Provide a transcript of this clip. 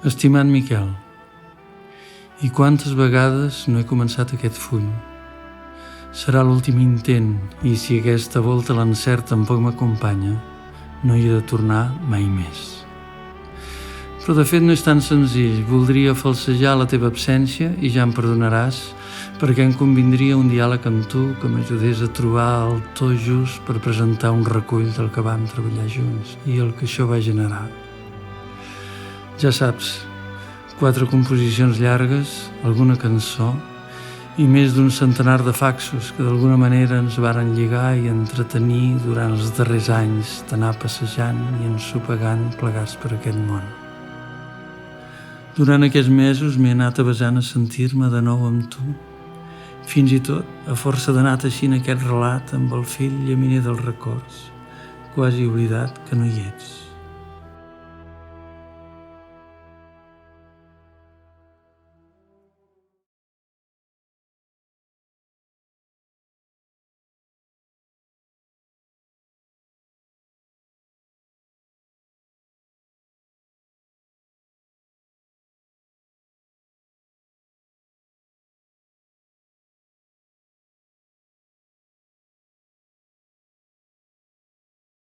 Estimat Miquel, i quantes vegades no he començat aquest full? Serà l'últim intent, i si aquesta volta l'encert tampoc m'acompanya, no hi he de tornar mai més. Però de fet no és tan senzill. Voldria falsejar la teva absència i ja em perdonaràs, perquè em convindria un diàleg amb tu que m'ajudés a trobar el to just per presentar un recull del que vam treballar junts i el que això va generar. Ja saps, 4 composicions llargues, alguna cançó i més d'un centenar de faxos que d'alguna manera ens varen lligar i entretenir durant els darrers anys d'anar passejant i ensopegant plegats per aquest món. Durant aquests mesos m'he anat avesant a sentir-me de nou amb tu, fins i tot a força d'anar teixint aquest relat amb el fil llaminer dels records, quasi oblidat que no hi ets.